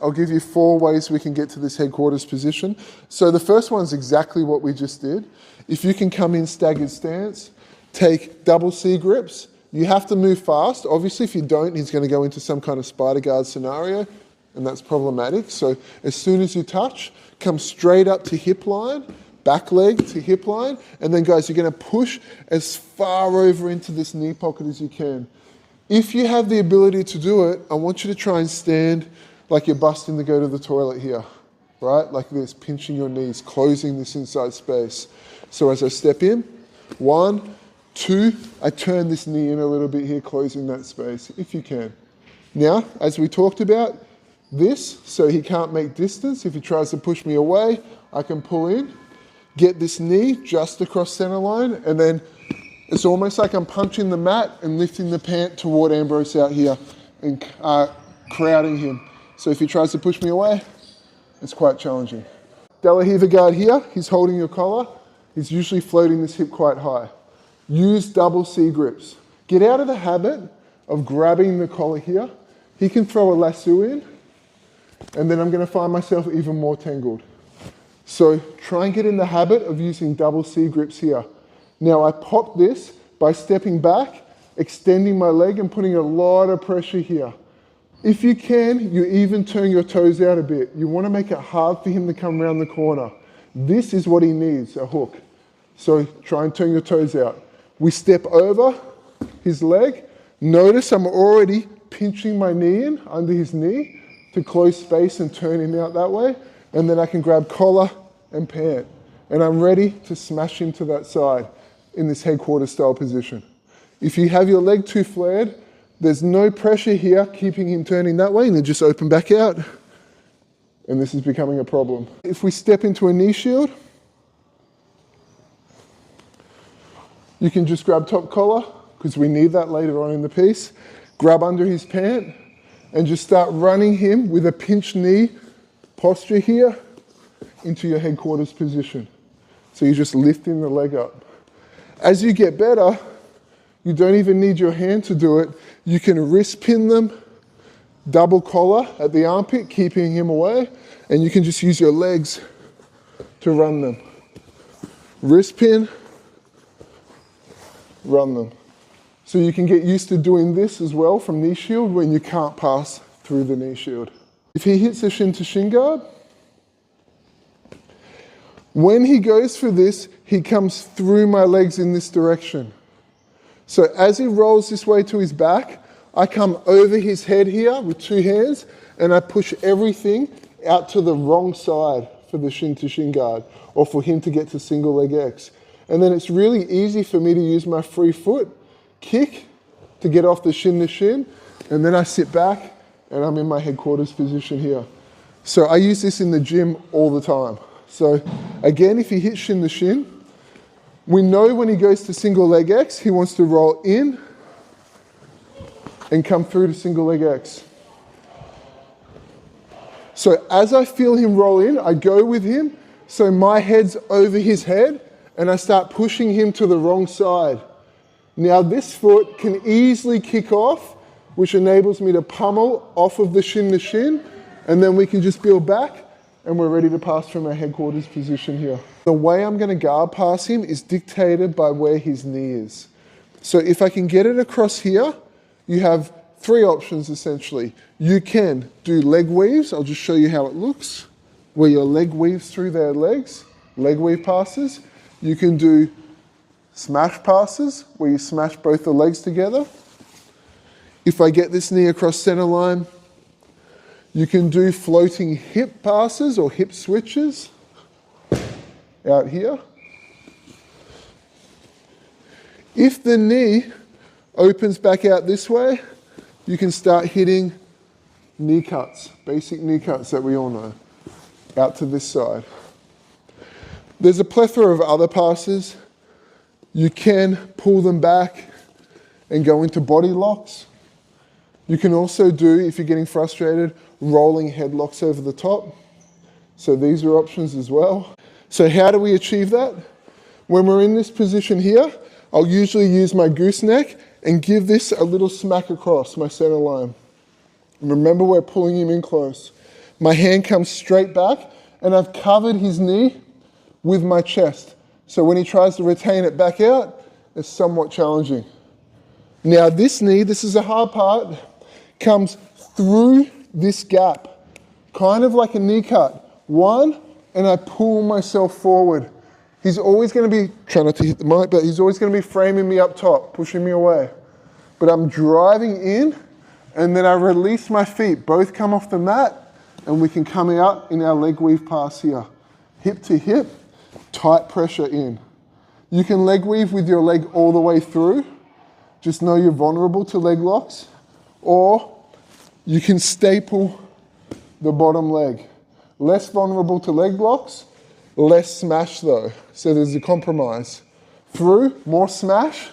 I'll give you 4 ways we can get to this headquarters position. So the first one's exactly what we just did. If you can come in staggered stance, take double C grips. You have to move fast. Obviously, if you don't, he's going to go into some kind of spider guard scenario, and that's problematic. So as soon as you touch, come straight up to hip line, back leg to hip line, and then guys, you're going to push as far over into this knee pocket as you can. If you have the ability to do it, I want you to try and stand like you're busting to go to the toilet here, right? Like this, pinching your knees, closing this inside space. So as I step in, 1, 2, I turn this knee in a little bit here, closing that space, if you can. Now, as we talked about, this, so he can't make distance. If he tries to push me away, I can pull in, get this knee just across center line, and then it's almost like I'm punching the mat and lifting the pant toward Ambrose out here and crowding him. So if he tries to push me away, it's quite challenging. De La Riva guard here, he's holding your collar. He's usually floating this hip quite high. Use double C grips. Get out of the habit of grabbing the collar here. He can throw a lasso in, and then I'm going to find myself even more tangled. So try and get in the habit of using double C grips here. Now I pop this by stepping back, extending my leg and putting a lot of pressure here. If you can, you even turn your toes out a bit. You want to make it hard for him to come around the corner. This is what he needs, a hook. So try and turn your toes out. We step over his leg. Notice I'm already pinching my knee in under his knee to close space and turn him out that way. And then I can grab collar and pant. And I'm ready to smash him to that side in this headquarters style position. If you have your leg too flared, there's no pressure here keeping him turning that way, and then just open back out. And this is becoming a problem. If we step into a knee shield, you can just grab top collar, because we need that later on in the piece. Grab under his pant, and just start running him with a pinched knee posture here into your headquarters position. So you're just lifting the leg up. As you get better, you don't even need your hand to do it. You can wrist pin them, double collar at the armpit, keeping him away, and you can just use your legs to run them. Wrist pin, run them. So you can get used to doing this as well from knee shield when you can't pass through the knee shield. If he hits a shin to shin guard, when he goes for this, he comes through my legs in this direction. So as he rolls this way to his back, I come over his head here with 2 hands, and I push everything out to the wrong side for the shin to shin guard, or for him to get to single leg X. And then it's really easy for me to use my free foot kick to get off the shin to shin, and then I sit back and I'm in my headquarters position here. So I use this in the gym all the time. So again, if he hits shin to shin, we know when he goes to single leg X, he wants to roll in and come through to single leg X. So as I feel him roll in, I go with him, so my head's over his head, and I start pushing him to the wrong side. Now this foot can easily kick off, which enables me to pummel off of the shin to shin, and then we can just build back, and we're ready to pass from our headquarters position here. The way I'm going to guard pass him is dictated by where his knee is. So if I can get it across here, you have 3 options essentially. You can do leg weaves. I'll just show you how it looks, where your leg weaves through their legs, leg weave passes. You can do smash passes, where you smash both the legs together. If I get this knee across center line, you can do floating hip passes or hip switches out here. If the knee opens back out this way, you can start hitting knee cuts, basic knee cuts that we all know, out to this side. There's a plethora of other passes. You can pull them back and go into body locks. You can also do, if you're getting frustrated, rolling headlocks over the top. So these are options as well. So how do we achieve that? When we're in this position here, I'll usually use my gooseneck and give this a little smack across my center line. And remember, we're pulling him in close. My hand comes straight back, and I've covered his knee with my chest. So when he tries to retain it back out, it's somewhat challenging. Now this knee, this is the hard part, comes through this gap, kind of like a knee cut. One, and I pull myself forward. He's always going to be, try not to hit the mic, but he's always going to be framing me up top, pushing me away. But I'm driving in, and then I release my feet. Both come off the mat, and we can come out in our leg weave pass here. Hip to hip, tight pressure in. You can leg weave with your leg all the way through. Just know you're vulnerable to leg locks. Or you can staple the bottom leg. Less vulnerable to leg locks, less smash though. So there's a compromise. Through, more smash,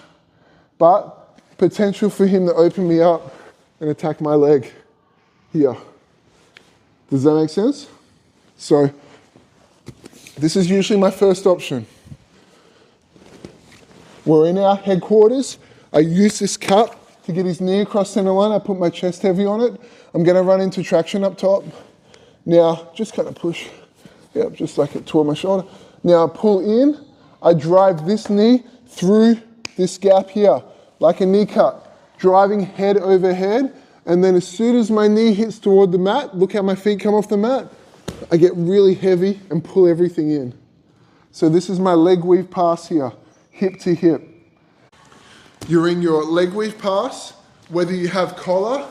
but potential for him to open me up and attack my leg here. Does that make sense? So this is usually my first option. We're in our headquarters. I use this cut to get his knee across center line. I put my chest heavy on it. I'm gonna run into traction up top. Now, just kind of push. Yep, just like it tore my shoulder. Now I pull in, I drive this knee through this gap here, like a knee cut, driving head over head, and then as soon as my knee hits toward the mat, look how my feet come off the mat, I get really heavy and pull everything in. So this is my leg weave pass here, hip to hip. You're in your leg weave pass, whether you have collar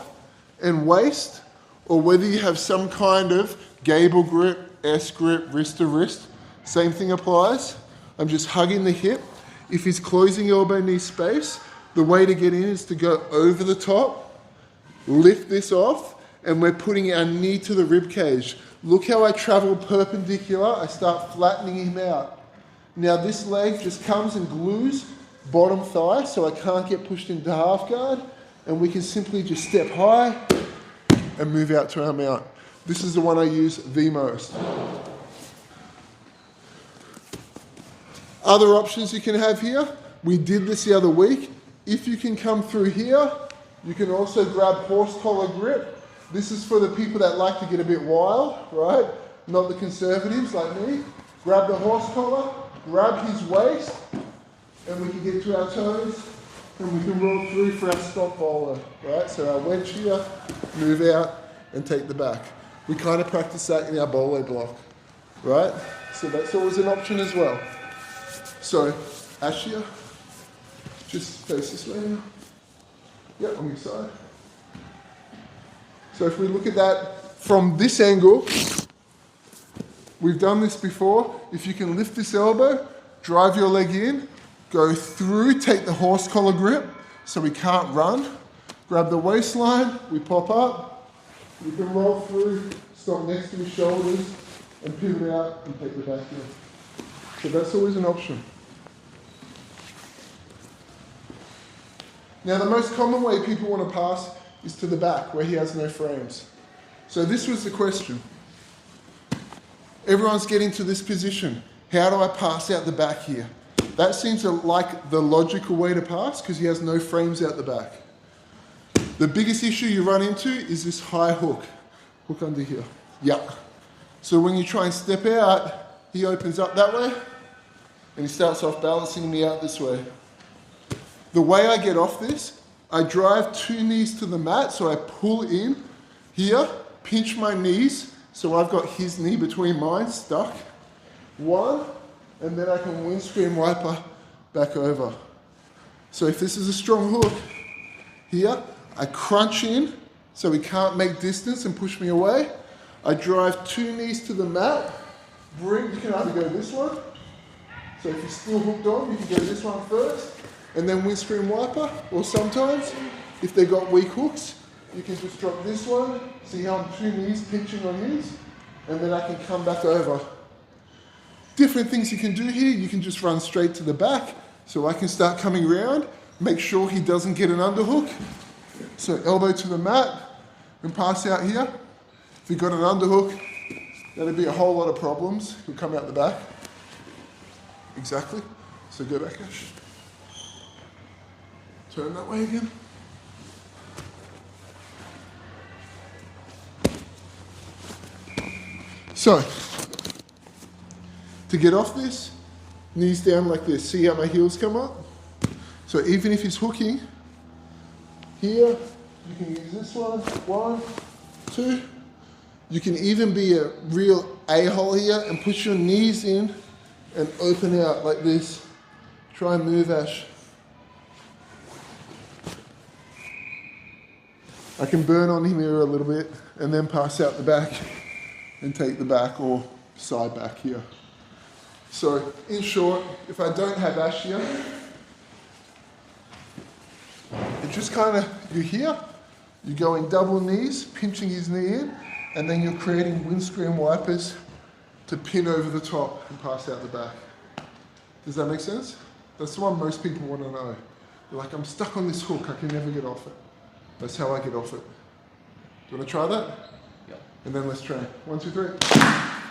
and waist, or whether you have some kind of gable grip, S grip, wrist to wrist, same thing applies. I'm just hugging the hip. If he's closing elbow knee space, the way to get in is to go over the top, lift this off, and we're putting our knee to the rib cage. Look how I travel perpendicular, I start flattening him out. Now this leg just comes and glues bottom thigh so I can't get pushed into half guard, and we can simply just step high and move out to our mount. This is the one I use the most. Other options you can have here, we did this the other week. If you can come through here, you can also grab horse collar grip. This is for the people that like to get a bit wild, right? Not the conservatives like me. Grab the horse collar, grab his waist, and we can get to our toes, and we can roll through for our stop bowler, right? So our wedge here, move out, and take the back. We kind of practice that in our bolo block, right? So that's always an option as well. So, Ash here, just face this way now. Yep, on your side. So if we look at that from this angle, we've done this before. If you can lift this elbow, drive your leg in, go through, take the horse collar grip so we can't run. Grab the waistline, we pop up. We can roll through, stop next to his shoulders, and pivot out and take the back in. So that's always an option. Now the most common way people want to pass is to the back, where he has no frames. So this was the question. Everyone's getting to this position. How do I pass out the back here? That seems like the logical way to pass because he has no frames out the back. The biggest issue you run into is this high hook. Hook under here. Yeah. So when you try and step out, he opens up that way and he starts off balancing me out this way. The way I get off this, I drive two knees to the mat, so I pull in here, pinch my knees, so I've got his knee between mine, stuck. One, and then I can windscreen wiper back over. So if this is a strong hook, here, I crunch in, so he can't make distance and push me away. I drive two knees to the mat, you can either go this one, so if you're still hooked on, you can go this one first, and then windscreen wiper, or sometimes, if they've got weak hooks, you can just drop this one, see how I'm two knees pinching on his, and then I can come back over. Different things you can do here, you can just run straight to the back, so I can start coming around, make sure he doesn't get an underhook. So elbow to the mat, and pass out here. If you've got an underhook, that'll be a whole lot of problems. He'll come out the back. Exactly. So go back, Ash. Turn that way again. So, to get off this, knees down like this. See how my heels come up? So even if he's hooking, here, you can use this one. 1, 2. You can even be a real a-hole here and push your knees in and open out like this. Try and move, Ash. I can burn on him here a little bit and then pass out the back and take the back or side back here. So in short, if I don't have Ash here, it just kind of, you're here, you're going double knees, pinching his knee in, and then you're creating windscreen wipers to pin over the top and pass out the back. Does that make sense? That's the one most people want to know. They're like, I'm stuck on this hook, I can never get off it. That's how I get off it. Do you want to try that? Yeah. And then let's train. 1, 2, 3.